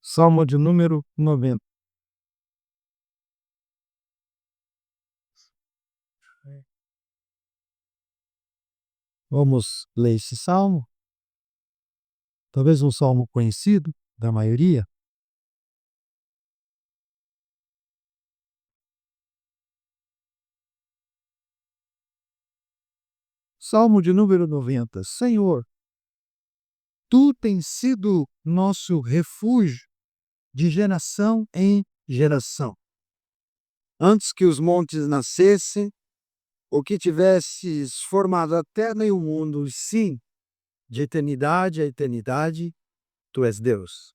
Salmo de número 90. Vamos ler esse salmo, talvez um salmo conhecido da maioria. Salmo de número 90. Senhor, tu tens sido nosso refúgio de geração em geração. Antes que os montes nascessem, ou que tivesses formado a terra e o mundo, sim, de eternidade a eternidade, tu és Deus.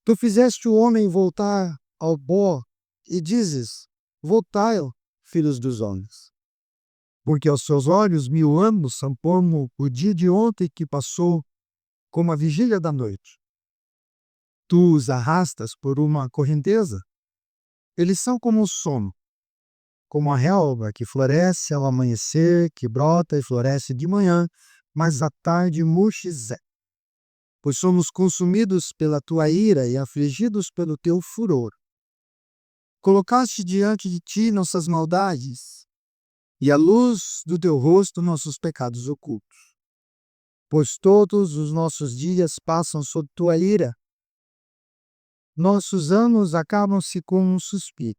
Tu fizeste o homem voltar ao pó e dizes: voltai, filhos dos homens. Porque aos seus olhos 1000 anos são como o dia de ontem que passou, como a vigília da noite. Tu os arrastas por uma correnteza. Eles são como o sono, como a relva que floresce ao amanhecer, que brota e floresce de manhã, mas à tarde murcha e seca. Pois somos consumidos pela tua ira e afligidos pelo teu furor. Colocaste diante de ti nossas maldades, e à luz do teu rosto nossos pecados ocultos. Pois todos os nossos dias passam sob tua ira. Nossos anos acabam-se com um suspiro.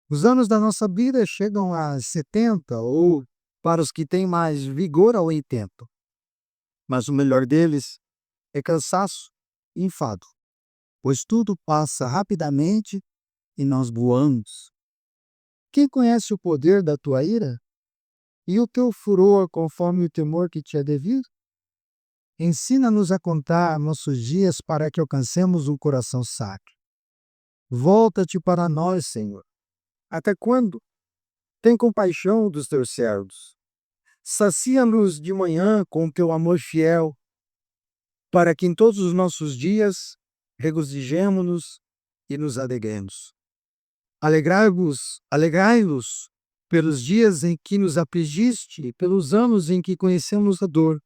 Os anos da nossa vida chegam a 70, ou, para os que têm mais vigor, a 80. Mas o melhor deles é cansaço e enfado, pois tudo passa rapidamente e nós voamos. Quem conhece o poder da tua ira? E o teu furor conforme o temor que te é devido? Ensina-nos a contar nossos dias para que alcancemos um coração sábio. Volta-te para nós, Senhor. Até quando? Tem compaixão dos teus servos. Sacia-nos de manhã com teu amor fiel, para que em todos os nossos dias regozijemo-nos e nos alegremos. Alegrai-nos pelos dias em que nos afligiste e pelos anos em que conhecemos a dor.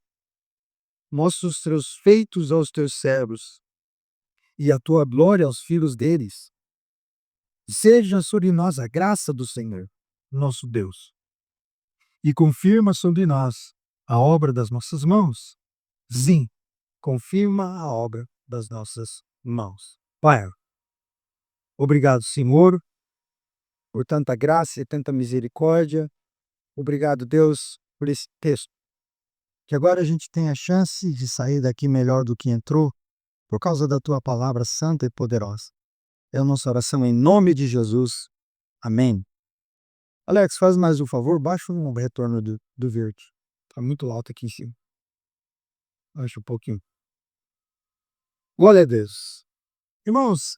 Mostra os teus feitos aos teus servos e a tua glória aos filhos deles. Seja sobre nós a graça do Senhor, nosso Deus, e confirma sobre nós a obra das nossas mãos. Sim, confirma a obra das nossas mãos. Pai, obrigado, Senhor, por tanta graça e tanta misericórdia. Obrigado, Deus, por esse texto. Que agora a gente tem a chance de sair daqui melhor do que entrou, por causa da tua palavra santa e poderosa. É a nossa oração em nome de Jesus. Amém. Alex, faz mais um favor, baixa o retorno do verde. Tá muito alto aqui em cima. Baixa um pouquinho. Glória a Deus. Irmãos,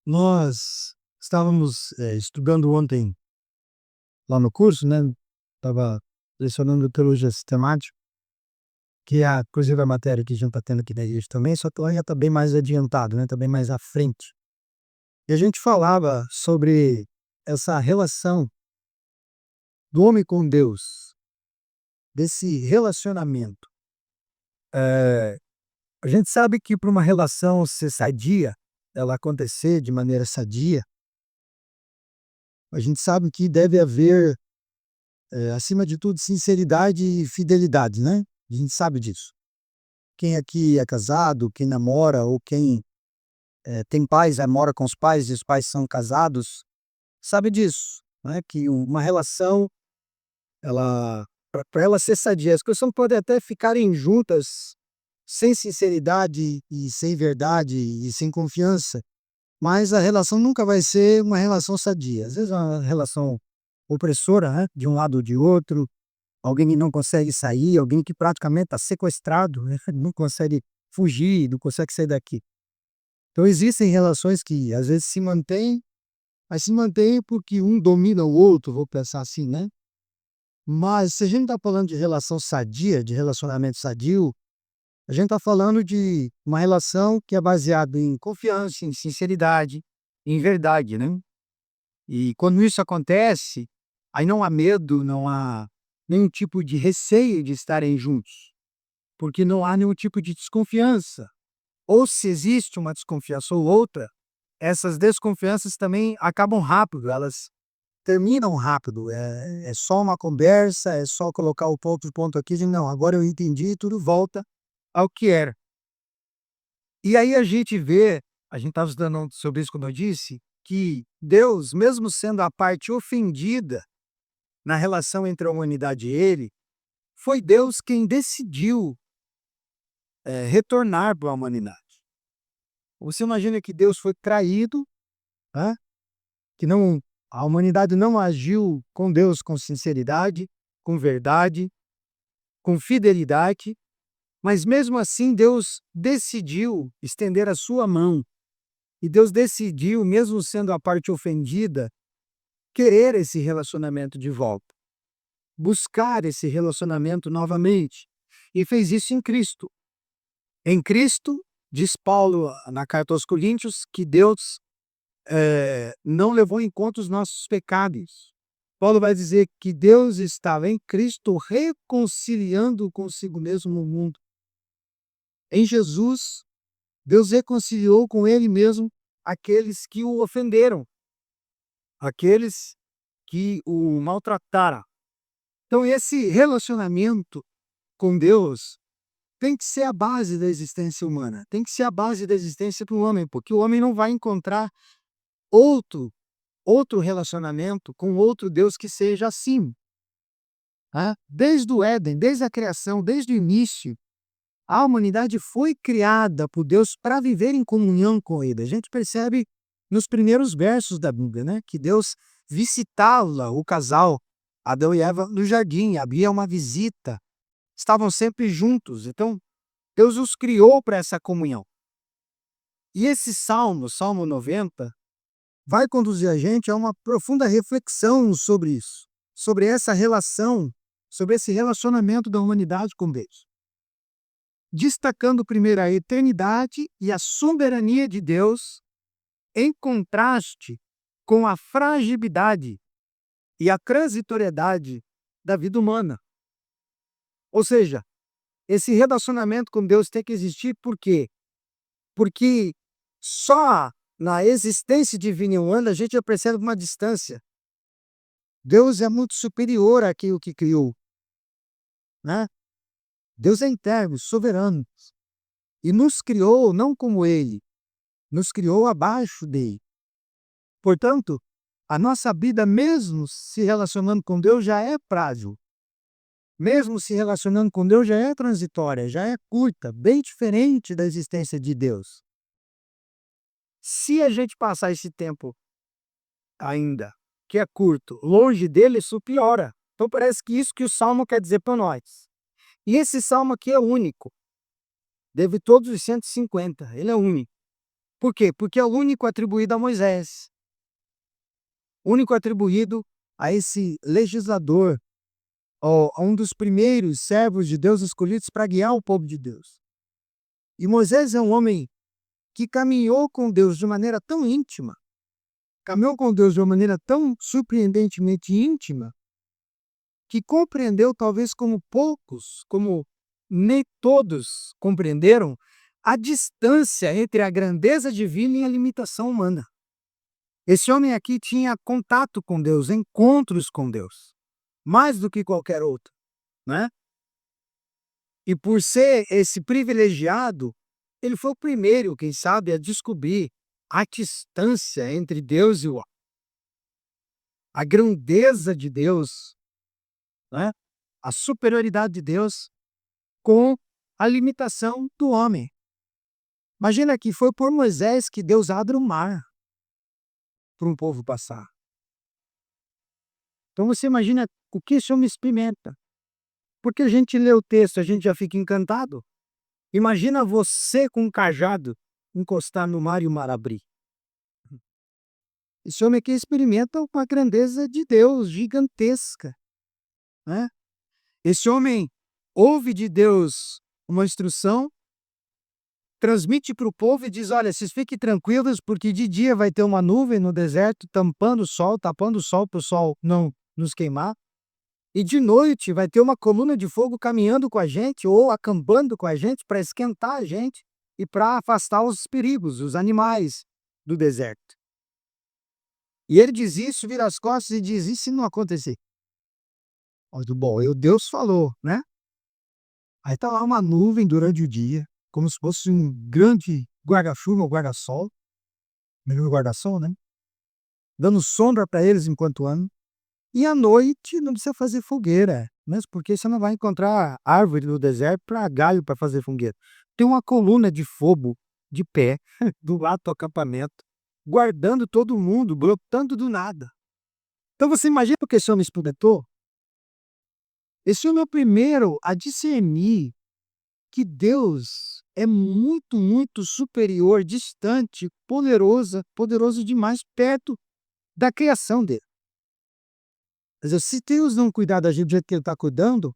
nós estávamos estudando ontem lá no curso, né? Estava lecionando teologia sistemática, que é a, inclusive, a matéria que a gente está tendo aqui na igreja também, só que lá já está bem mais adiantado, né? Está bem mais à frente. E a gente falava sobre essa relação do homem com Deus, desse relacionamento. A gente sabe que para uma relação ser sadia, ela acontecer de maneira sadia, a gente sabe que deve haver, acima de tudo, sinceridade e fidelidade, né? A gente sabe disso. Quem aqui é casado, quem namora, ou quem tem pais, mora com os pais e os pais são casados, sabe disso, né? Que uma relação, para ela ser sadia, as pessoas podem até ficarem juntas sem sinceridade e sem verdade e sem confiança, mas a relação nunca vai ser uma relação sadia. Às vezes é uma relação opressora, né? De um lado ou de outro, alguém que não consegue sair, alguém que praticamente está sequestrado, né? Não consegue fugir, não consegue sair daqui. Então existem relações que às vezes se mantêm, mas se mantêm porque um domina o outro, vou pensar assim, né? Mas se a gente está falando de relação sadia, de relacionamento sadio, a gente está falando de uma relação que é baseada em confiança, em sinceridade, em verdade, né? E quando isso acontece, aí não há medo, não há nenhum tipo de receio de estarem juntos, porque não há nenhum tipo de desconfiança. ou se existe uma desconfiança ou outra, essas desconfianças também acabam rápido, elas terminam rápido. É só uma conversa, é só colocar o ponto aqui de não, agora eu entendi, tudo volta ao que era. E aí a gente estava estudando sobre isso, como eu disse, que Deus, mesmo sendo a parte ofendida na relação entre a humanidade e ele, foi Deus quem decidiu retornar para a humanidade. Você imagina que Deus foi traído, né? Que não, a humanidade não agiu com Deus com sinceridade, com verdade, com fidelidade, mas mesmo assim Deus decidiu estender a sua mão. E Deus decidiu, mesmo sendo a parte ofendida, querer esse relacionamento de volta, buscar esse relacionamento novamente. E fez isso em Cristo. Em Cristo, diz Paulo na carta aos Coríntios, que Deus não levou em conta os nossos pecados. Paulo vai dizer que Deus estava em Cristo reconciliando consigo mesmo o mundo. Em Jesus, Deus reconciliou com ele mesmo aqueles que o ofenderam, aqueles que o maltrataram. Então esse relacionamento com Deus tem que ser a base da existência humana, tem que ser a base da existência para o homem, porque o homem não vai encontrar outro relacionamento com outro Deus que seja assim. Desde o Éden, desde a criação, desde o início, a humanidade foi criada por Deus para viver em comunhão com Ele. A gente percebe nos primeiros versos da Bíblia, né, que Deus visitava o casal Adão e Eva no jardim, havia uma visita, estavam sempre juntos. Então, Deus os criou para essa comunhão. E esse salmo, Salmo 90, vai conduzir a gente a uma profunda reflexão sobre isso, sobre essa relação, sobre esse relacionamento da humanidade com Deus. Destacando primeiro a eternidade e a soberania de Deus, em contraste com a fragilidade e a transitoriedade da vida humana. Ou seja, esse relacionamento com Deus tem que existir por quê? Porque só na existência divina e humana a gente já percebe uma distância. Deus é muito superior àquilo que criou, né? Deus é eterno, soberano. E nos criou não como Ele, nos criou abaixo dele. Portanto, a nossa vida, mesmo se relacionando com Deus, já é frágil. Mesmo se relacionando com Deus, já é transitória, já é curta, bem diferente da existência de Deus. Se a gente passar esse tempo ainda, que é curto, longe dele, isso piora. Então parece que isso que o Salmo quer dizer para nós. E esse Salmo aqui é único. Deve todos os 150, ele é único. Por quê? Porque é o único atribuído a Moisés. Único atribuído a esse legislador, a um dos primeiros servos de Deus escolhidos para guiar o povo de Deus. E Moisés é um homem que caminhou com Deus de maneira tão íntima, caminhou com Deus de uma maneira tão surpreendentemente íntima, que compreendeu, talvez como poucos, como nem todos compreenderam, a distância entre a grandeza divina e a limitação humana. Esse homem aqui tinha contato com Deus, encontros com Deus, mais do que qualquer outro, né? E por ser esse privilegiado, ele foi o primeiro, quem sabe, a descobrir a distância entre Deus e o homem. A grandeza de Deus, né? A superioridade de Deus com a limitação do homem. Imagina que foi por Moisés que Deus abre o mar para um povo passar. Então você imagina o que esse homem experimenta. Porque a gente lê o texto, a gente já fica encantado. Imagina você com um cajado encostar no mar e o mar abrir. Esse homem aqui experimenta uma grandeza de Deus gigantesca, né? Esse homem ouve de Deus uma instrução, transmite para o povo e diz: olha, vocês fiquem tranquilos, porque de dia vai ter uma nuvem no deserto tampando o sol, tapando o sol para o sol não nos queimar. E de noite vai ter uma coluna de fogo caminhando com a gente ou acampando com a gente para esquentar a gente. e para afastar os perigos, os animais do deserto. E ele diz isso, vira as costas e diz: e se não acontecer? Muito bom, Deus falou, né? Aí tá lá uma nuvem durante o dia, como se fosse um grande guarda-chuva ou guarda-sol, melhor guarda-sol, né? Dando sombra para eles enquanto andam. E à noite não precisa fazer fogueira, mesmo porque você não vai encontrar árvore no deserto para galho para fazer fogueira. Tem uma coluna de fogo de pé do lado do acampamento, guardando todo mundo, brotando do nada. Então você imagina o que esse homem experimentou? Esse homem é o primeiro a discernir que Deus é muito, muito superior, distante, poderoso demais, perto da criação dele. Quer dizer, se Deus não cuidar da gente do jeito que ele está cuidando,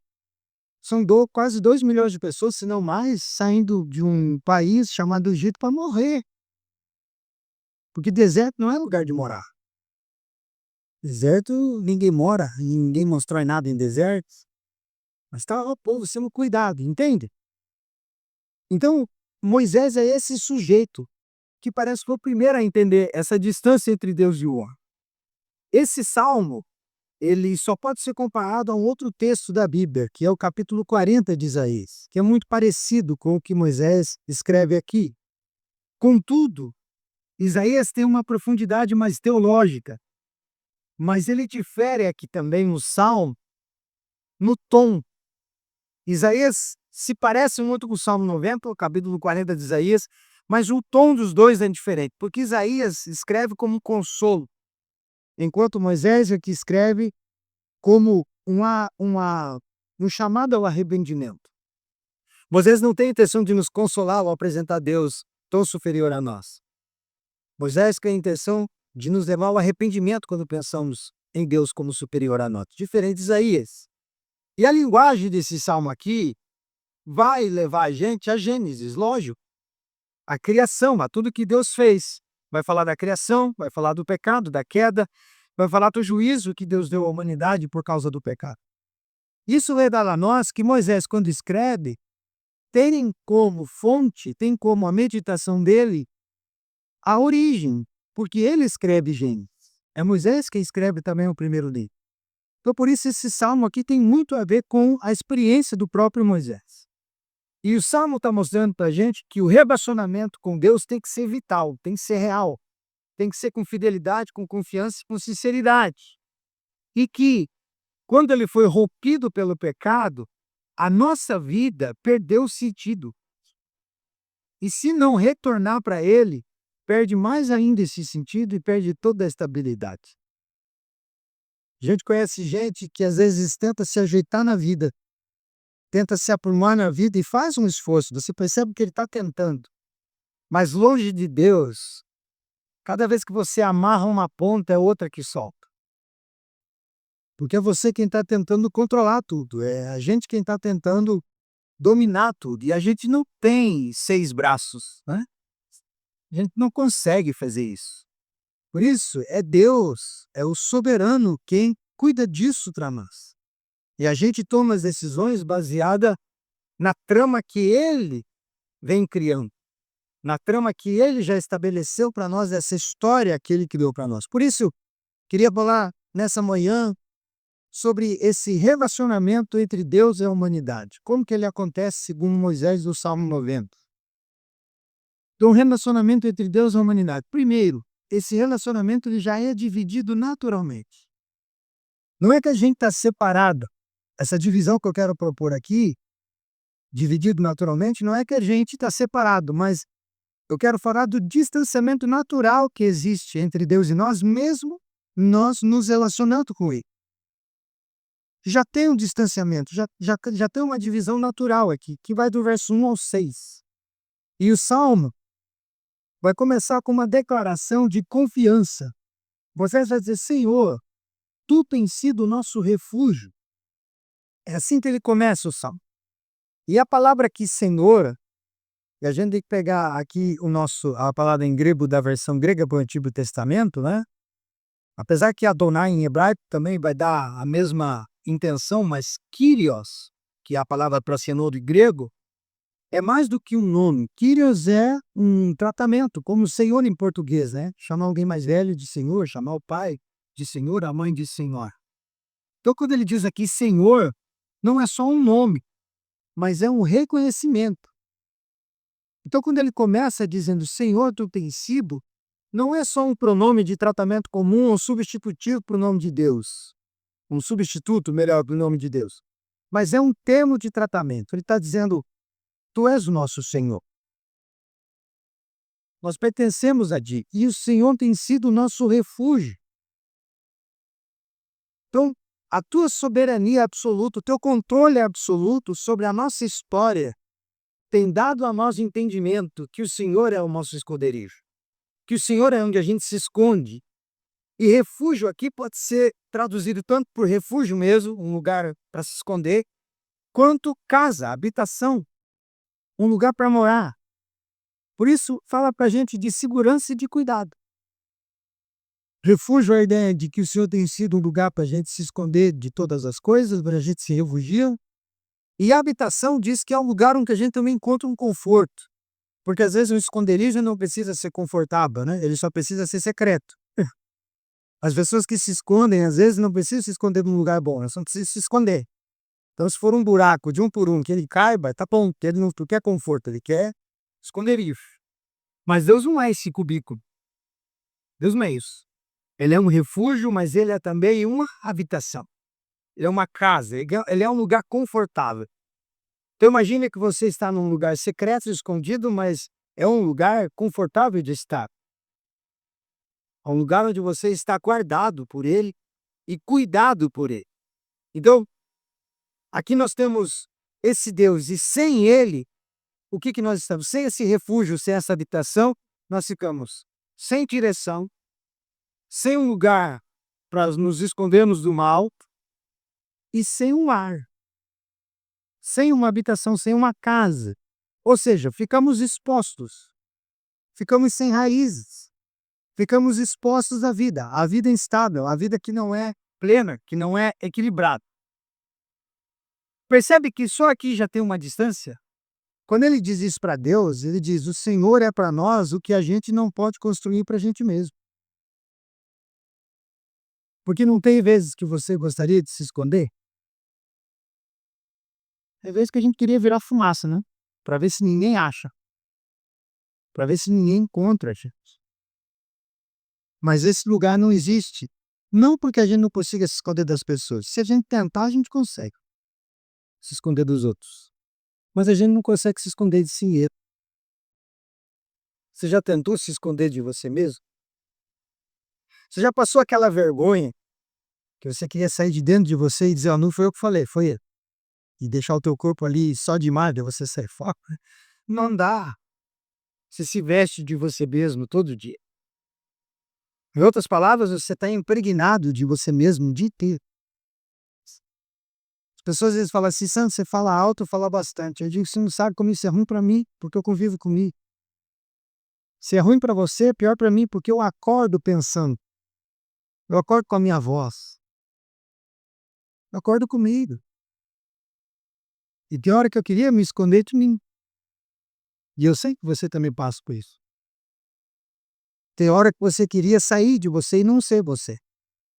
são quase 2 milhões de pessoas, se não mais, saindo de um país chamado Egito para morrer. Porque deserto não é lugar de morar. Deserto, ninguém mora, ninguém constrói nada em deserto. Mas está o povo sendo cuidado, entende? Então, Moisés é esse sujeito que parece que foi o primeiro a entender essa distância entre Deus e o homem. Esse salmo, ele só pode ser comparado a um outro texto da Bíblia, que é o capítulo 40 de Isaías, que é muito parecido com o que Moisés escreve aqui. Contudo, Isaías tem uma profundidade mais teológica, mas ele difere aqui também no salmo, no tom. Isaías se parece muito com o Salmo 90, o capítulo 40 de Isaías, mas o tom dos dois é diferente, porque Isaías escreve como um consolo, enquanto Moisés aqui escreve como um chamado ao arrependimento. Moisés não tem a intenção de nos consolar ao apresentar Deus tão superior a nós. Moisés tem a intenção de nos levar ao arrependimento quando pensamos em Deus como superior a nós, diferente de Isaías. E a linguagem desse salmo aqui vai levar a gente a Gênesis, lógico, a criação, a tudo que Deus fez. Vai falar da criação, vai falar do pecado, da queda, vai falar do juízo que Deus deu à humanidade por causa do pecado. Isso revela a nós que Moisés, quando escreve, tem como fonte, tem como a meditação dele, a origem, porque ele escreve Gênesis. É Moisés quem escreve também o primeiro livro. Então, por isso, esse salmo aqui tem muito a ver com a experiência do próprio Moisés. E o salmo está mostrando para a gente que o relacionamento com Deus tem que ser vital, tem que ser real, tem que ser com fidelidade, com confiança e com sinceridade. E que, quando ele foi rompido pelo pecado, a nossa vida perdeu sentido. E se não retornar para ele, perde mais ainda esse sentido e perde toda a estabilidade. A gente conhece gente que às vezes tenta se ajeitar na vida, tenta se aprumar na vida e faz um esforço, você percebe que ele está tentando. Mas longe de Deus, cada vez que você amarra uma ponta, é outra que solta. Porque é você quem está tentando controlar tudo, é a gente quem está tentando dominar tudo. E a gente não tem 6 braços, né? A gente não consegue fazer isso. Por isso, é Deus, é o soberano quem cuida disso para nós. E a gente toma as decisões baseadas na trama que Ele vem criando, na trama que Ele já estabeleceu para nós, essa história que Ele criou para nós. Por isso, queria falar nessa manhã sobre esse relacionamento entre Deus e a humanidade. Como que ele acontece segundo Moisés do Salmo 90? Então, o relacionamento entre Deus e a humanidade. Primeiro, esse relacionamento ele já é dividido naturalmente. Não é que a gente está separado. Essa divisão que eu quero propor aqui, dividido naturalmente, não é que a gente está separado, mas eu quero falar do distanciamento natural que existe entre Deus e nós, mesmo nós nos relacionando com Ele. Já tem um distanciamento, já tem uma divisão natural aqui, que vai do verso 1 ao 6. E o Salmo vai começar com uma declaração de confiança. Moisés vai dizer: Senhor, Tu tens sido o nosso refúgio. É assim que ele começa o Salmo. E a palavra aqui, Senhor, e a gente tem que pegar aqui a palavra em grego da versão grega para o Antigo Testamento, né? Apesar que Adonai em hebraico também vai dar a mesma intenção, mas Kyrios, que é a palavra para Senhor em grego, é mais do que um nome. Kyrios é um tratamento, como Senhor em português, né? Chamar alguém mais velho de Senhor, chamar o pai de Senhor, a mãe de Senhor. Então, quando ele diz aqui Senhor, não é só um nome, mas é um reconhecimento. Então, quando ele começa dizendo Senhor, tu tens sido, não é só um pronome de tratamento comum ou substitutivo para o nome de Deus. Um substituto, melhor, para o nome de Deus. Mas é um termo de tratamento. Ele está dizendo, tu és o nosso Senhor. Nós pertencemos a ti. E o Senhor tem sido o nosso refúgio. Então, a tua soberania absoluta, o teu controle absoluto sobre a nossa história tem dado a nós entendimento que o Senhor é o nosso esconderijo. Que o Senhor é onde a gente se esconde. E refúgio aqui pode ser traduzido tanto por refúgio mesmo, um lugar para se esconder, quanto casa, habitação, um lugar para morar. Por isso, fala para a gente de segurança e de cuidado. Refúgio é a ideia de que o Senhor tem sido um lugar para a gente se esconder de todas as coisas, para a gente se refugiar. E a habitação diz que é um lugar onde a gente também encontra um conforto. Porque às vezes um esconderijo não precisa ser confortável, né? Ele só precisa ser secreto. As pessoas que se escondem, às vezes, não precisam se esconder num lugar bom, elas só precisam se esconder. Então, se for um buraco de um por um que ele caiba, tá bom, porque ele não quer conforto, ele quer esconderijo. Mas Deus não é esse cubículo. Deus não é isso. Ele é um refúgio, mas ele é também uma habitação. Ele é uma casa, ele é um lugar confortável. Então, imagine que você está num lugar secreto, escondido, mas é um lugar confortável de estar. É um lugar onde você está guardado por ele e cuidado por ele. Então, aqui nós temos esse Deus e sem ele, o que nós estamos? Sem esse refúgio, sem essa habitação, nós ficamos sem direção, sem um lugar para nos escondermos do mal e sem um lar, sem uma habitação, sem uma casa. Ou seja, ficamos expostos, ficamos sem raízes, ficamos expostos à vida instável, a vida que não é plena, que não é equilibrada. Percebe que só aqui já tem uma distância? Quando ele diz isso para Deus, ele diz: o Senhor é para nós o que a gente não pode construir para a gente mesmo. Porque não tem vezes que você gostaria de se esconder? Tem vezes que a gente queria virar fumaça, né? Para ver se ninguém acha. Para ver se ninguém encontra a gente. Mas esse lugar não existe. Não porque a gente não consiga se esconder das pessoas. Se a gente tentar, a gente consegue se esconder dos outros. Mas a gente não consegue se esconder de si mesmo. Você já tentou se esconder de você mesmo? Você já passou aquela vergonha que você queria sair de dentro de você e dizer: ó, não foi eu que falei, foi ele. E deixar o teu corpo ali só de imagem, você sair fora? Não dá. Você se veste de você mesmo todo dia. Em outras palavras, você está impregnado de você mesmo o dia inteiro. As pessoas às vezes falam assim: Santo, você fala alto, fala bastante. Eu digo: você não sabe como isso é ruim para mim, porque eu convivo comigo. Se é ruim para você, é pior para mim, porque eu acordo pensando. Eu acordo com a minha voz. Eu acordo comigo. E tem hora que eu queria me esconder de mim. E eu sei que você também passa por isso. Tem hora que você queria sair de você e não ser você.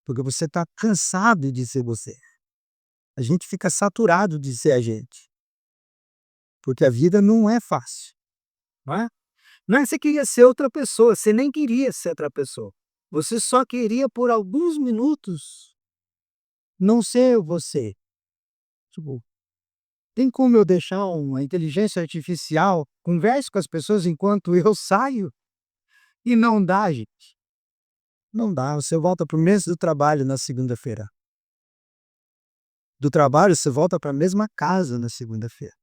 Porque você está cansado de ser você. A gente fica saturado de ser a gente. Porque a vida não é fácil. Não é? Não é que você queria ser outra pessoa, você nem queria ser outra pessoa. Você só queria por alguns minutos não ser você. Tipo, tem como eu deixar uma inteligência artificial converse com as pessoas enquanto eu saio? E não dá, gente. Não dá. Você volta para o mês do trabalho na segunda-feira. Do trabalho, você volta para a mesma casa na segunda-feira.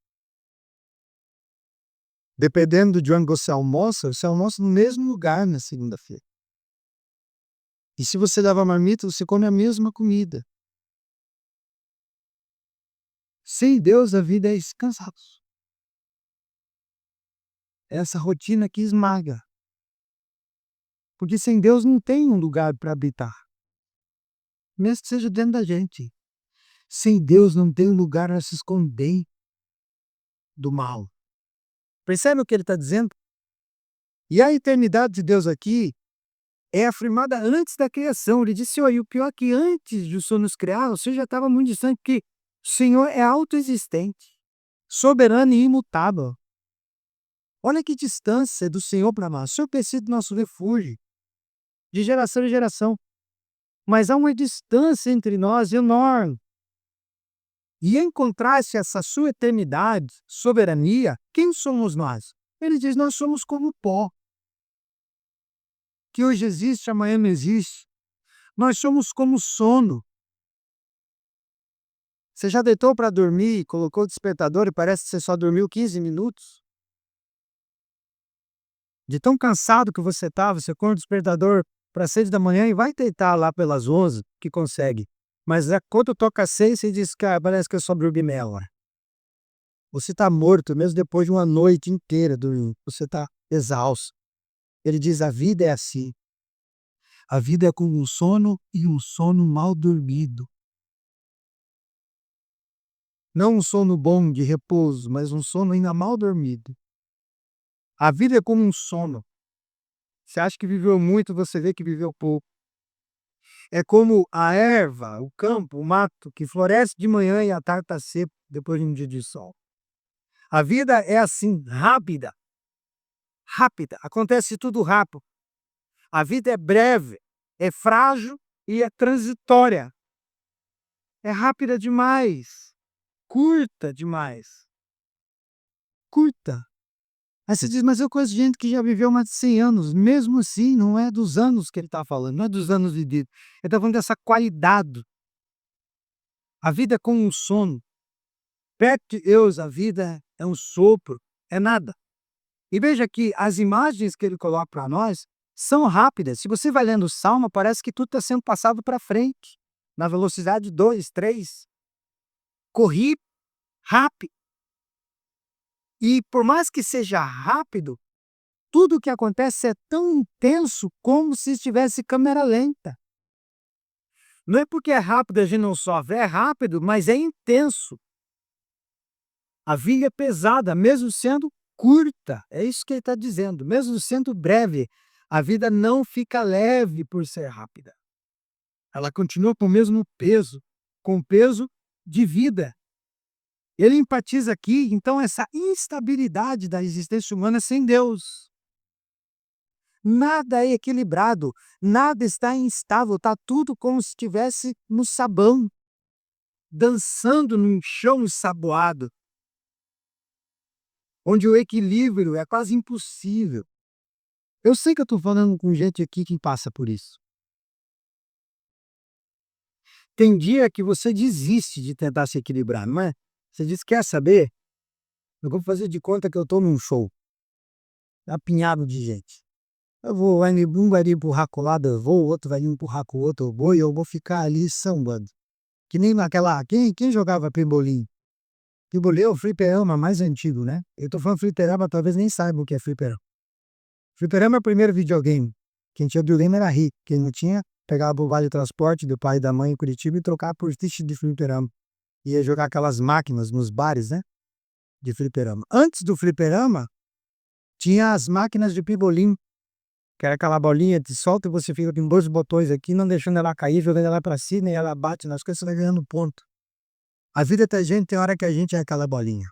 Dependendo de onde você almoça no mesmo lugar na segunda-feira. E se você leva marmita, você come a mesma comida. Sem Deus, a vida é esse cansaço. É essa rotina que esmaga. Porque sem Deus não tem um lugar para habitar. Mesmo que seja dentro da gente. Sem Deus não tem um lugar a se esconder do mal. Percebe o que ele está dizendo? E a eternidade de Deus aqui é afirmada antes da criação. Ele disse: "Olha, e o pior é que antes de o Senhor nos criar, você já estava muito distante, porque o Senhor é autoexistente, soberano e imutável. Olha que distância do Senhor para nós. O Senhor tem sido nosso refúgio, de geração em geração. Mas há uma distância entre nós enorme. E em contraste a essa sua eternidade, soberania, quem somos nós? Ele diz: nós somos como pó, que hoje existe, amanhã não existe. Nós somos como sono. Você já deitou para dormir, colocou o despertador e parece que você só dormiu 15 minutos? De tão cansado que você está, você põe o despertador para 6 da manhã e vai deitar lá pelas 11, que consegue. Mas quando toca 6, você diz: "Cara, parece que eu só dormi meia hora". Você está morto mesmo depois de uma noite inteira dormindo. Você está exausto. Ele diz: a vida é assim. A vida é como um sono e um sono mal dormido. Não um sono bom de repouso, mas um sono ainda mal dormido. A vida é como um sono. Você acha que viveu muito, você vê que viveu pouco. É como a erva, o campo, o mato, que floresce de manhã e à tarde está seco depois de um dia de sol. A vida é assim, rápida, rápida, acontece tudo rápido. A vida é breve, é frágil e é transitória. É rápida demais, curta demais. Curta. Aí você diz: "Mas eu conheço gente que já viveu mais de 100 anos", mesmo assim não é dos anos que ele está falando, não é dos anos vividos, ele está falando dessa qualidade. A vida é como um sono. Perto de Deus, a vida é um sopro, é nada. E veja que as imagens que ele coloca para nós são rápidas. Se você vai lendo o Salmo, parece que tudo está sendo passado para frente, na velocidade 2, 3. Corri rápido. E por mais que seja rápido, tudo o que acontece é tão intenso como se estivesse câmera lenta. Não é porque é rápido a gente não sofre, é rápido, mas é intenso. A vida é pesada, mesmo sendo curta. É isso que ele está dizendo. Mesmo sendo breve, a vida não fica leve por ser rápida. Ela continua com o mesmo peso, com o peso de vida. Ele enfatiza aqui, então, essa instabilidade da existência humana sem Deus. Nada é equilibrado, nada está instável, está tudo como se estivesse no sabão, dançando num chão ensaboado, onde o equilíbrio é quase impossível. Eu sei que eu estou falando com gente aqui que passa por isso. Tem dia que você desiste de tentar se equilibrar, não é? Você diz: "Quer saber? Eu vou fazer de conta que eu estou num show, apinhado de gente. Eu vou, um vai me empurrar com o lado, eu vou, o outro vai me empurrar com o outro, eu vou, e eu vou ficar ali sambando". Que nem naquela, quem jogava pebolim? Pebolim é o fliperama mais antigo, né? Eu tô falando fliperama, talvez nem saiba o que é fliperama. Fliperama é o primeiro videogame. Quem tinha videogame era rico, quem não tinha, pegava o vale transporte do pai e da mãe em Curitiba e trocava por ficha de fliperama. Ia jogar aquelas máquinas nos bares, né? De fliperama. Antes do fliperama, tinha as máquinas de pebolim, que era aquela bolinha de solta e você fica com 2 botões aqui, não deixando ela cair, jogando ela pra cima e ela bate nas coisas, você vai ganhando ponto. A vida da gente tem hora que a gente é aquela bolinha.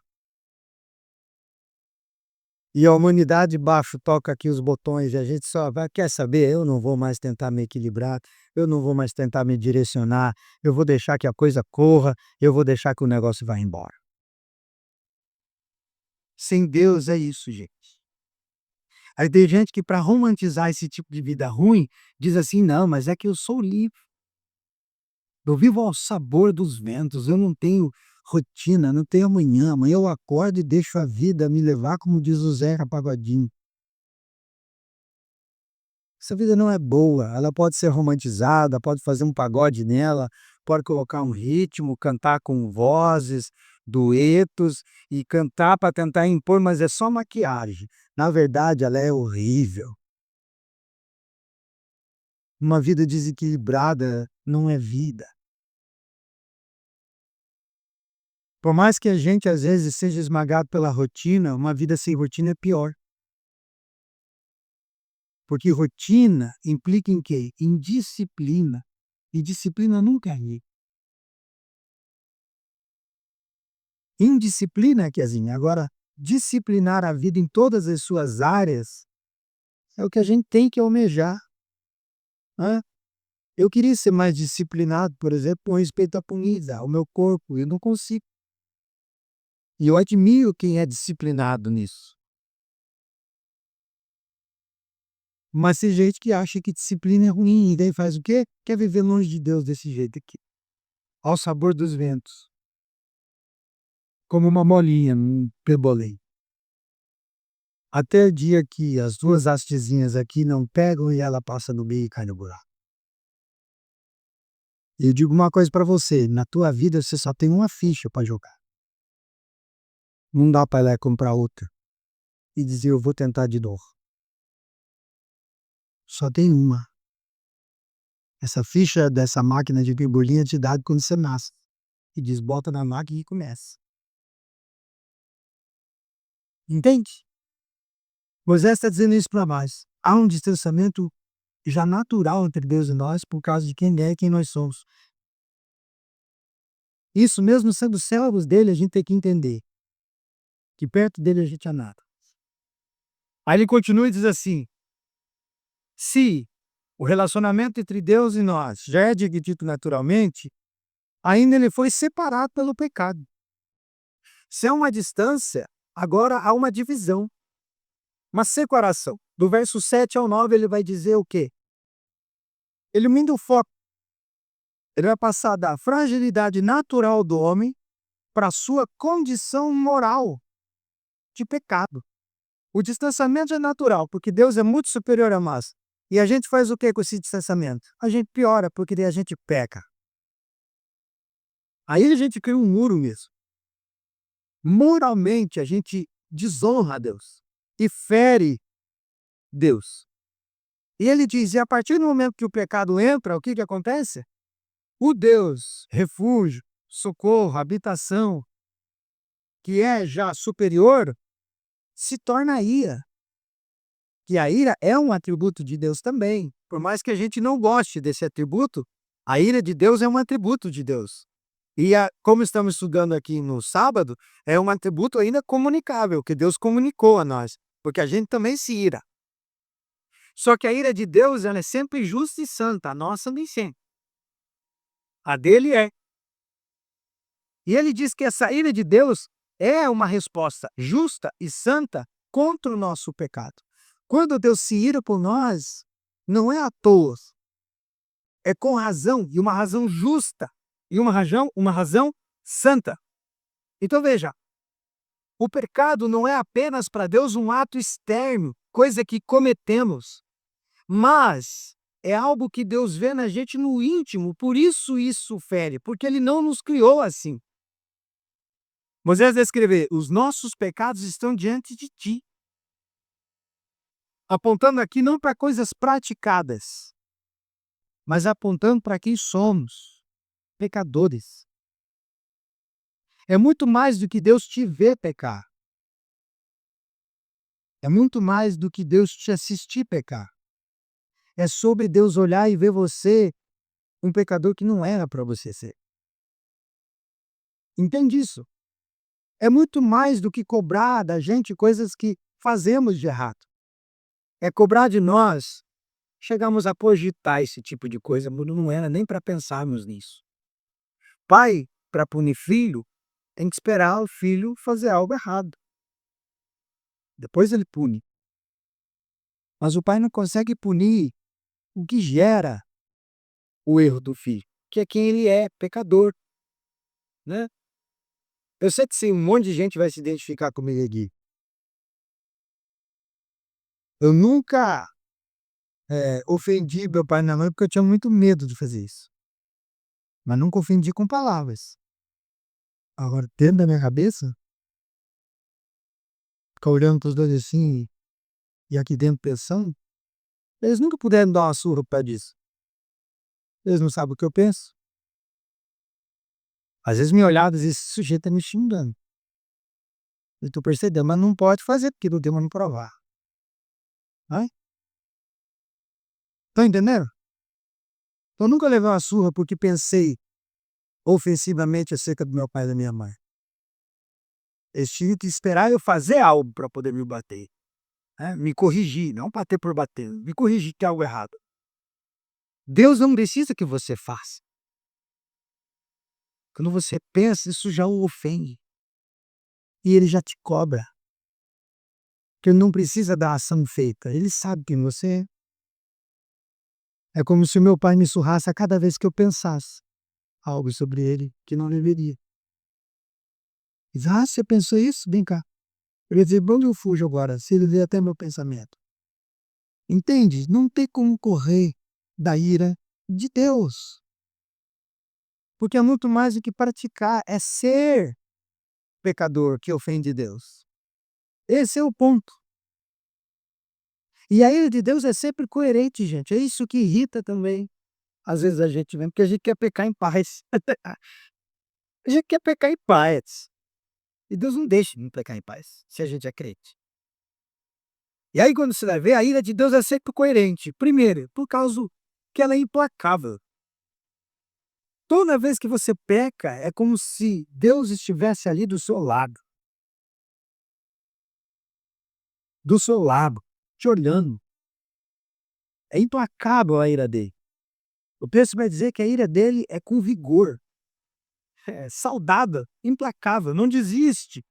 E a humanidade baixo toca aqui os botões e a gente só vai: "Quer saber? Eu não vou mais tentar me equilibrar, eu não vou mais tentar me direcionar, eu vou deixar que a coisa corra, eu vou deixar que o negócio vá embora". Sem Deus é isso, gente. Aí tem gente que, para romantizar esse tipo de vida ruim, diz assim: "Não, mas é que eu sou livre. Eu vivo ao sabor dos ventos, eu não tenho rotina, não tenho amanhã. Amanhã eu acordo e deixo a vida me levar", como diz o Zeca Pagodinho. Essa vida não é boa, ela pode ser romantizada, pode fazer um pagode nela, pode colocar um ritmo, cantar com vozes, duetos e cantar para tentar impor, mas é só maquiagem. Na verdade, ela é horrível. Uma vida desequilibrada não é vida. Por mais que a gente às vezes seja esmagado pela rotina, uma vida sem rotina é pior. Porque rotina implica em quê? Em disciplina. E disciplina nunca é ruim. Indisciplina, Kezinha. Agora, disciplinar a vida em todas as suas áreas é o que a gente tem que almejar. Né? Eu queria ser mais disciplinado, por exemplo, com respeito à comida, ao meu corpo. Eu não consigo. E eu admiro quem é disciplinado nisso. Mas tem gente que acha que disciplina é ruim, e daí faz o quê? Quer viver longe de Deus desse jeito aqui, ao sabor dos ventos, como uma molinha num pebolim. Até o dia que as duas hastezinhas aqui não pegam e ela passa no meio e cai no buraco. E eu digo uma coisa para você, na tua vida você só tem uma ficha para jogar. Não dá para ir lá e comprar outra e dizer eu vou tentar de novo. Só tem uma. Essa ficha dessa máquina de pebolim é te dada quando você nasce. E diz, bota na máquina e começa. Entende? Moisés está dizendo isso para nós. Há um distanciamento já natural entre Deus e nós por causa de quem é e quem nós somos. Isso mesmo sendo servos dele, a gente tem que entender que perto dele a gente é nada. Aí ele continua e diz assim: se o relacionamento entre Deus e nós já é dividido naturalmente, ainda ele foi separado pelo pecado. Se é uma distância, agora há uma divisão, uma separação. Do verso 7 ao 9 ele vai dizer o quê? Ele muda o foco. Ele vai passar da fragilidade natural do homem para a sua condição moral de pecado. O distanciamento é natural, porque Deus é muito superior a nós. E a gente faz o que com esse distanciamento? A gente piora, porque daí a gente peca. Aí a gente cria um muro mesmo. Moralmente, a gente desonra a Deus e fere Deus. E ele diz, e a partir do momento que o pecado entra, o que que acontece? O Deus, refúgio, socorro, habitação, que é já superior, se torna ira. Que a ira é um atributo de Deus também. Por mais que a gente não goste desse atributo, a ira de Deus é um atributo de Deus. E como estamos estudando aqui no sábado, é um atributo ainda comunicável, que Deus comunicou a nós, porque a gente também se ira. Só que a ira de Deus ela é sempre justa e santa, a nossa nem sempre. A dele é. E ele diz que essa ira de Deus é uma resposta justa e santa contra o nosso pecado. Quando Deus se ira por nós, não é à toa, é com razão, e uma razão justa, e uma razão santa. Então veja, o pecado não é apenas para Deus um ato externo, coisa que cometemos, mas é algo que Deus vê na gente no íntimo, por isso fere, porque Ele não nos criou assim. Moisés vai escrever, os nossos pecados estão diante de ti. Apontando aqui não para coisas praticadas, mas apontando para quem somos, pecadores. É muito mais do que Deus te ver pecar. É muito mais do que Deus te assistir pecar. É sobre Deus olhar e ver você um pecador que não era para você ser. Entende isso? É muito mais do que cobrar da gente coisas que fazemos de errado. É cobrar de nós. Chegamos a cogitar esse tipo de coisa, mas não era nem para pensarmos nisso. Pai, para punir filho, tem que esperar o filho fazer algo errado. Depois ele pune. Mas o pai não consegue punir o que gera o erro do filho, que é quem ele é, pecador. Né? Eu sei que sim, um monte de gente vai se identificar comigo aqui. Eu nunca ofendi meu pai e minha mãe porque eu tinha muito medo de fazer isso. Mas nunca ofendi com palavras. Agora, dentro da minha cabeça, ficar olhando para os dois assim e aqui dentro pensando, eles nunca puderam dar uma surra por causa disso. Eles não sabem o que eu penso. Às vezes me olhava e dizia: "Esse sujeito tá me xingando". Eu tô percebendo, mas não pode fazer, porque não tem como provar. Né? Estão entendendo? Então eu nunca levei uma surra porque pensei ofensivamente acerca do meu pai e da minha mãe. Eles tinham que esperar eu fazer algo para poder me bater, né, me corrigir, não bater por bater, me corrigir que é algo errado. Deus não precisa que você faça. Quando você pensa, isso já o ofende. E ele já te cobra. Que ele não precisa da ação feita. Ele sabe quem você é. É como se o meu pai me surrasse a cada vez que eu pensasse algo sobre ele que não deveria. Diz: "Ah, você pensou isso? Vem cá". Eu ia dizer: "Pra onde eu fujo agora, se ele vê até meu pensamento?". Entende? Não tem como correr da ira de Deus. Porque é muito mais do que praticar, é ser pecador que ofende Deus. Esse é o ponto. E a ira de Deus é sempre coerente, gente. É isso que irrita também, às vezes, a gente mesmo, porque a gente quer pecar em paz. A gente quer pecar em paz. E Deus não deixa de pecar em paz, se a gente é crente. E aí, quando você vai ver, a ira de Deus é sempre coerente. Primeiro, por causa que ela é implacável. Toda vez que você peca, é como se Deus estivesse ali do seu lado, te olhando. É implacável a ira dele. O texto vai dizer que a ira dele é com vigor, é saudável, implacável, não desiste.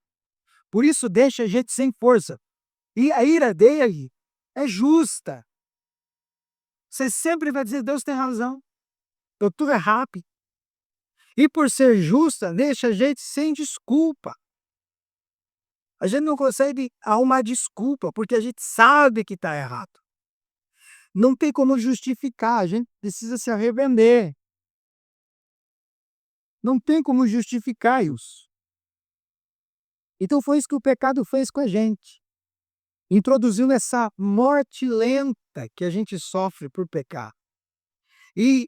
Por isso deixa a gente sem força. E a ira dele é justa. Você sempre vai dizer: Deus tem razão, eu tudo é rápido. E por ser justa, deixa a gente sem desculpa. A gente não consegue arrumar desculpa, porque a gente sabe que está errado. Não tem como justificar, a gente precisa se arrepender. Não tem como justificar isso. Então foi isso que o pecado fez com a gente. Introduziu essa morte lenta que a gente sofre por pecar. E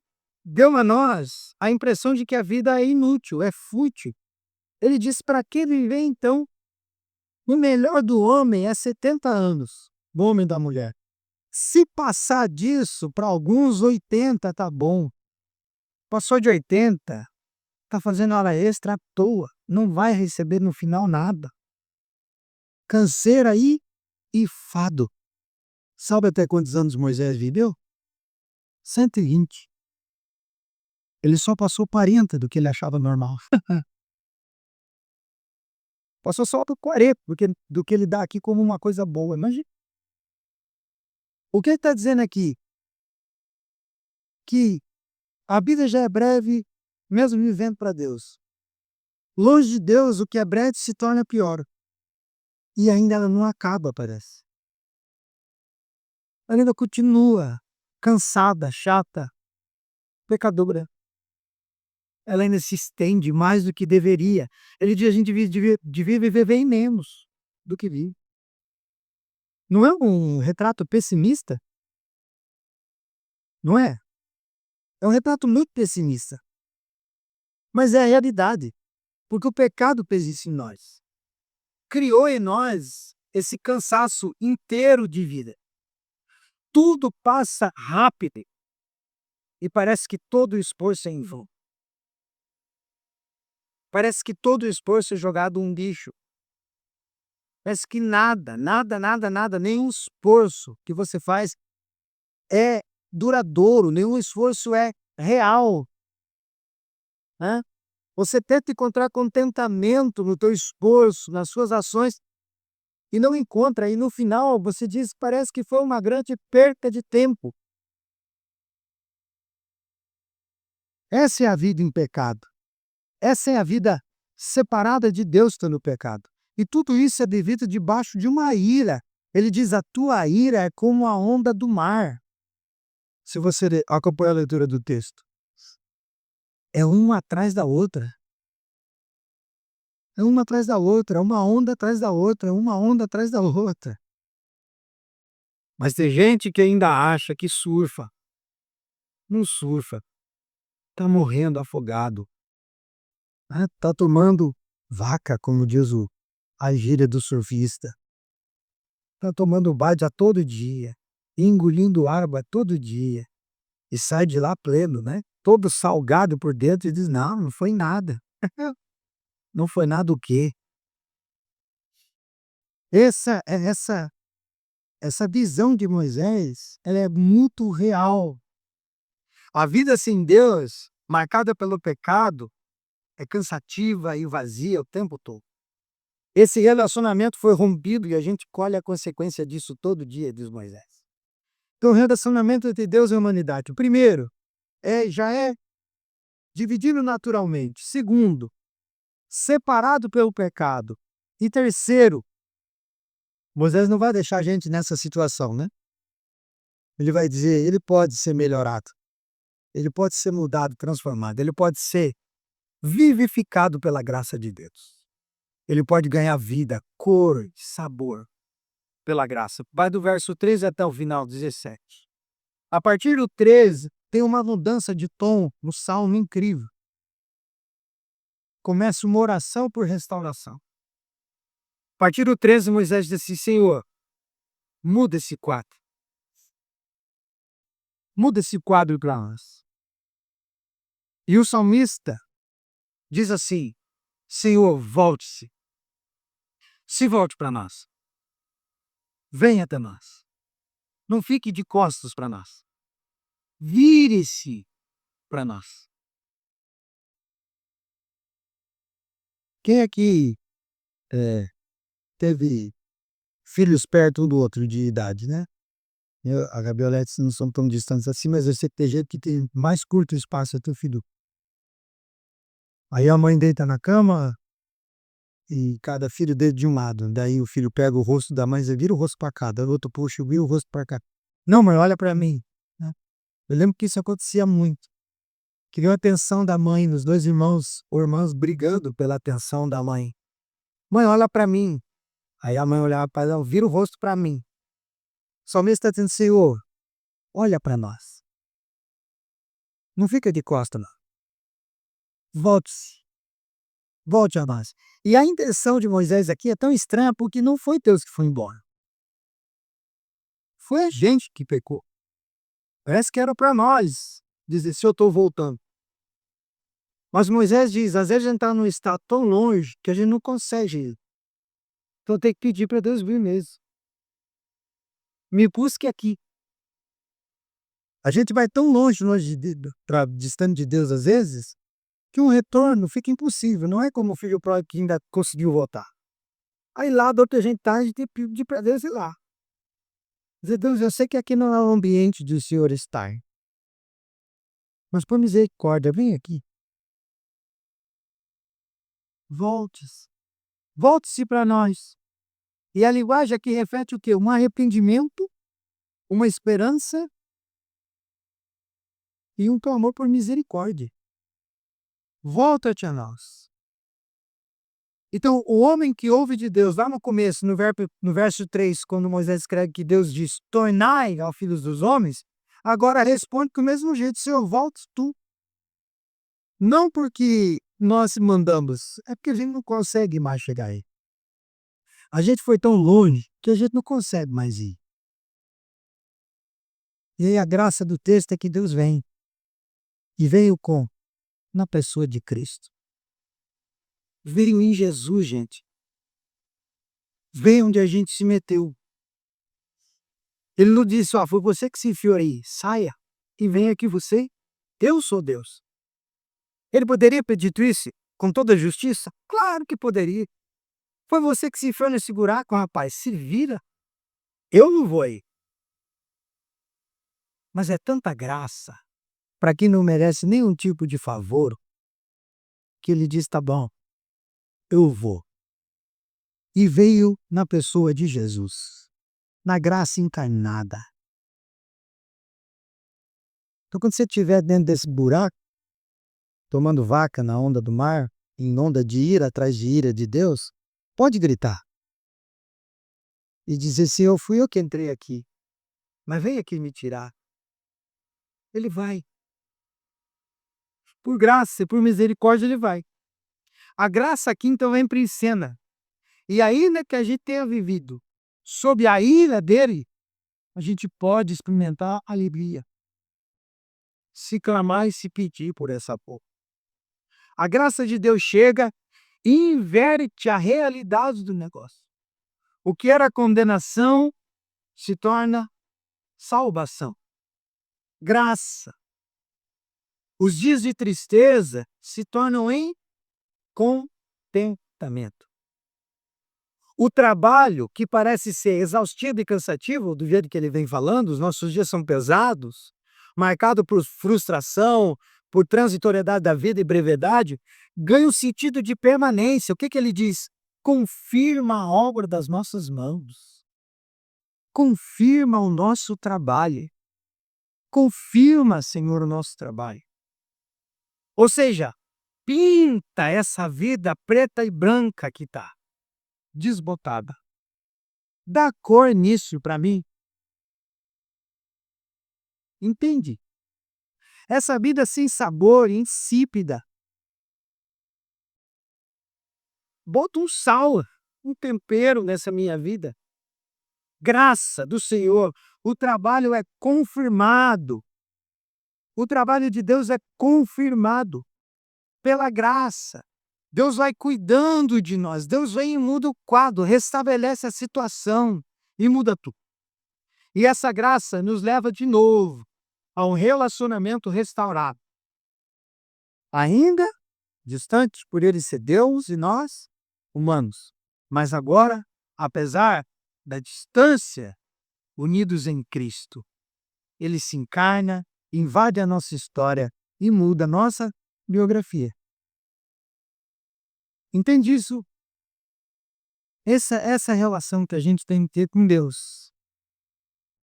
deu a nós a impressão de que a vida é inútil, é fútil. Ele diz: para que viver então? O melhor do homem é 70 anos, do homem e da mulher. Se passar disso, para alguns 80 tá bom. Passou de 80, tá fazendo hora extra à toa, não vai receber no final nada. Canseira aí e fado. Sabe até quantos anos Moisés viveu? 120. Ele só passou 40 do que ele achava normal. Passou só por 40 do que ele dá aqui como uma coisa boa. Imagina. O que ele está dizendo aqui? Que a vida já é breve, mesmo vivendo para Deus. Longe de Deus, o que é breve se torna pior. E ainda ela não acaba, parece. Ela ainda continua cansada, chata, pecadora. Ela ainda se estende mais do que deveria. Ele diz: a gente devia viver bem menos do que vive. Não é um retrato pessimista? Não é? É um retrato muito pessimista. Mas é a realidade, porque o pecado fez isso em nós. Criou em nós esse cansaço inteiro de vida. Tudo passa rápido e parece que todo o esforço é em vão. Parece que todo o esforço é jogado um lixo. Parece que nada, nada, nada, nada, nenhum esforço que você faz é duradouro, nenhum esforço é real. Né? Você tenta encontrar contentamento no teu esforço, nas suas ações, e não encontra. E no final você diz: parece que foi uma grande perca de tempo. Essa é a vida em pecado. Essa é a vida separada de Deus pelo pecado. E tudo isso é devido debaixo de uma ira. Ele diz: a tua ira é como a onda do mar. Se você acompanha a leitura do texto, é uma atrás da outra. É uma atrás da outra, é uma onda atrás da outra, é uma onda atrás da outra. Mas tem gente que ainda acha que surfa. Não surfa. Está morrendo afogado. Tá tomando vaca, como diz a gíria do surfista. Tá tomando Bad todo dia, engolindo água todo dia, e sai de lá pleno, né? Todo salgado por dentro e diz: não, não foi nada. Não foi nada o quê? Essa visão de Moisés, ela é muito real. A vida sem Deus, marcada pelo pecado, é cansativa e vazia o tempo todo. Esse relacionamento foi rompido e a gente colhe a consequência disso todo dia, diz Moisés. Então, o relacionamento entre Deus e a humanidade, primeiro, já é dividido naturalmente. Segundo, separado pelo pecado. E terceiro, Moisés não vai deixar a gente nessa situação, né? Ele vai dizer, ele pode ser melhorado, ele pode ser mudado, transformado, ele pode ser vivificado pela graça de Deus. Ele pode ganhar vida, cor, sabor pela graça. Vai do verso 13 até o final, 17. A partir do 13, tem uma mudança de tom no salmo incrível. Começa uma oração por restauração. A partir do 13, Moisés diz assim: Senhor, muda esse quadro. Muda esse quadro para nós. E o salmista diz assim: Senhor, volte-se. Se volte para nós. Venha até nós. Não fique de costas para nós. Vire-se para nós. Quem aqui teve filhos perto um do outro de idade, né? A Gabrielete não são tão distantes assim, mas eu sei que tem gente que tem mais curto espaço até o filho. Aí a mãe deita na cama e cada filho deita de um lado. Daí o filho pega o rosto da mãe e vira o rosto para cá. Daí o outro puxa, vira o rosto para cá. Não, mãe, olha para mim. Né? Eu lembro que isso acontecia muito. Queria a atenção da mãe, os dois irmãos ou irmãs brigando pela atenção da mãe. Mãe, olha para mim. Aí a mãe olhava para ela, vira o rosto para mim. O salmista está dizendo, Senhor, olha para nós. Não fica de costas, não. Volte-se. Volte a nós. E a intenção de Moisés aqui é tão estranha porque não foi Deus que foi embora. Foi a gente que pecou. Parece que era para nós dizer se eu estou voltando. Mas Moisés diz, às vezes a gente está num estado tão longe que a gente não consegue ir. Então tem que pedir para Deus vir mesmo. Me busque aqui. A gente vai tão longe distante de Deus às vezes, que um retorno fica impossível. Não é como o filho pródigo que ainda conseguiu voltar. Aí lá da outra gente está, a gente tem que pedir para Deus ir lá. Dizer, Deus, eu sei que aqui não é o ambiente do Senhor estar. Mas por misericórdia, vem aqui. Volte-se. Volte-se para nós. E a linguagem aqui reflete o quê? Um arrependimento, uma esperança e um clamor por misericórdia. Volta-te a nós. Então, o homem que ouve de Deus, lá no começo, no verso 3, quando Moisés escreve que Deus diz, tornai aos filhos dos homens, agora responde com o mesmo jeito, Senhor, volte tu. Não porque nós mandamos, é porque a gente não consegue mais chegar aí. A gente foi tão longe que a gente não consegue mais ir. E aí a graça do texto é que Deus vem. E veio com? Na pessoa de Cristo. Veio em Jesus, gente. Veio onde a gente se meteu. Ele não disse, foi você que se enfiou aí, saia e venha aqui você. Eu sou Deus. Ele poderia pedir isso com toda a justiça? Claro que poderia. Foi você que se enfiou nesse buraco, rapaz, se vira. Eu não vou aí. Mas é tanta graça para quem não merece nenhum tipo de favor, que ele diz, tá bom, eu vou. E veio na pessoa de Jesus, na graça encarnada. Então quando você estiver dentro desse buraco, tomando vaca na onda do mar, em onda de ira atrás de ira de Deus, pode gritar. E dizer, Senhor, fui eu que entrei aqui, mas vem aqui me tirar. Ele vai. Por graça e por misericórdia ele vai. A graça aqui então entra em cena. E ainda que a gente tenha vivido sob a ira dele, a gente pode experimentar alegria. Se clamar e se pedir por essa porra. A graça de Deus chega e inverte a realidade do negócio. O que era condenação se torna salvação. Graça. Os dias de tristeza se tornam em contentamento. O trabalho, que parece ser exaustivo e cansativo, do jeito que ele vem falando, os nossos dias são pesados, marcado por frustração, por transitoriedade da vida e brevidade, ganha um sentido de permanência. O que ele diz? Confirma a obra das nossas mãos. Confirma o nosso trabalho. Confirma, Senhor, o nosso trabalho. Ou seja, pinta essa vida preta e branca que está desbotada. Dá cor nisso para mim. Entende? Essa vida sem sabor, insípida. Bota um sal, um tempero nessa minha vida. Graça do Senhor. O trabalho é confirmado. O trabalho de Deus é confirmado pela graça. Deus vai cuidando de nós. Deus vem e muda o quadro, restabelece a situação e muda tudo. E essa graça nos leva de novo a um relacionamento restaurado. Ainda distante por ele ser Deus e nós, humanos. Mas agora, apesar da distância, unidos em Cristo, ele se encarna, invade a nossa história e muda a nossa biografia. Entende isso? Essa relação que a gente tem que ter com Deus.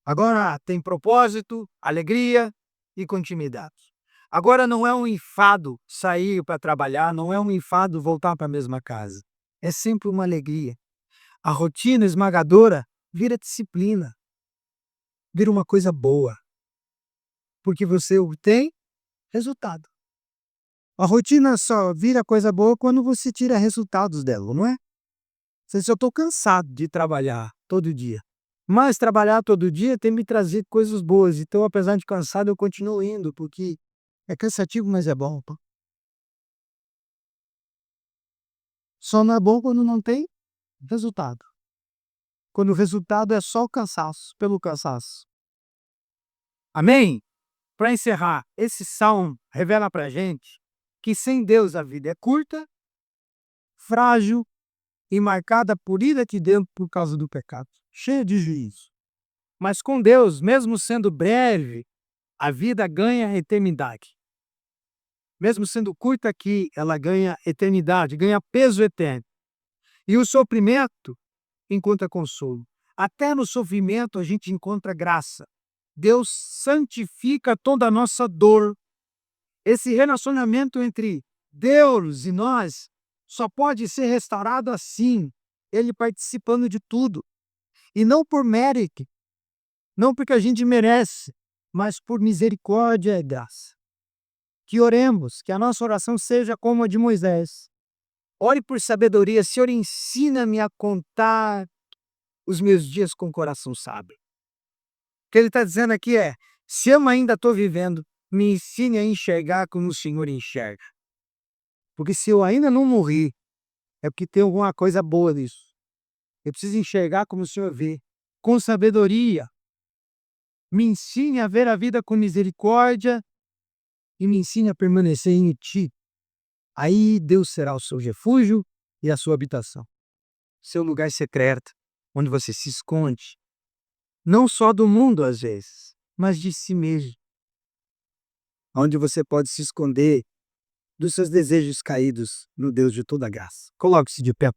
Agora tem propósito, alegria e continuidade. Agora não é um enfado sair para trabalhar, não é um enfado voltar para a mesma casa. É sempre uma alegria. A rotina esmagadora vira disciplina, vira uma coisa boa, porque você obtém resultado. A rotina só vira coisa boa quando você tira resultados dela, não é? Se eu estou cansado de trabalhar todo dia, mas trabalhar todo dia tem me trazido coisas boas, então apesar de cansado eu continuo indo, porque é cansativo, mas é bom. Pô. Só não é bom quando não tem resultado. Quando o resultado é só o cansaço, pelo cansaço. Amém? Para encerrar, esse salmo revela para a gente que sem Deus a vida é curta, frágil e marcada por ira aqui dentro por causa do pecado, cheia de juízo. Mas com Deus, mesmo sendo breve, a vida ganha eternidade. Mesmo sendo curta aqui, ela ganha eternidade, ganha peso eterno. E o sofrimento encontra consolo. Até no sofrimento a gente encontra graça. Deus santifica toda a nossa dor. Esse relacionamento entre Deus e nós só pode ser restaurado assim, Ele participando de tudo. E não por mérito, não porque a gente merece, mas por misericórdia e graça. Que oremos, que a nossa oração seja como a de Moisés. Ore por sabedoria, Senhor, ensina-me a contar os meus dias com o coração sábio. O que ele está dizendo aqui é, se eu ainda estou vivendo, me ensine a enxergar como o Senhor enxerga. Porque se eu ainda não morri, é porque tem alguma coisa boa nisso. Eu preciso enxergar como o Senhor vê, com sabedoria. Me ensine a ver a vida com misericórdia e me ensine a permanecer em Ti. Aí Deus será o seu refúgio e a sua habitação. Seu lugar secreto, onde você se esconde. Não só do mundo às vezes, mas de si mesmo. Onde você pode se esconder dos seus desejos caídos no Deus de toda graça. Coloque-se de pé.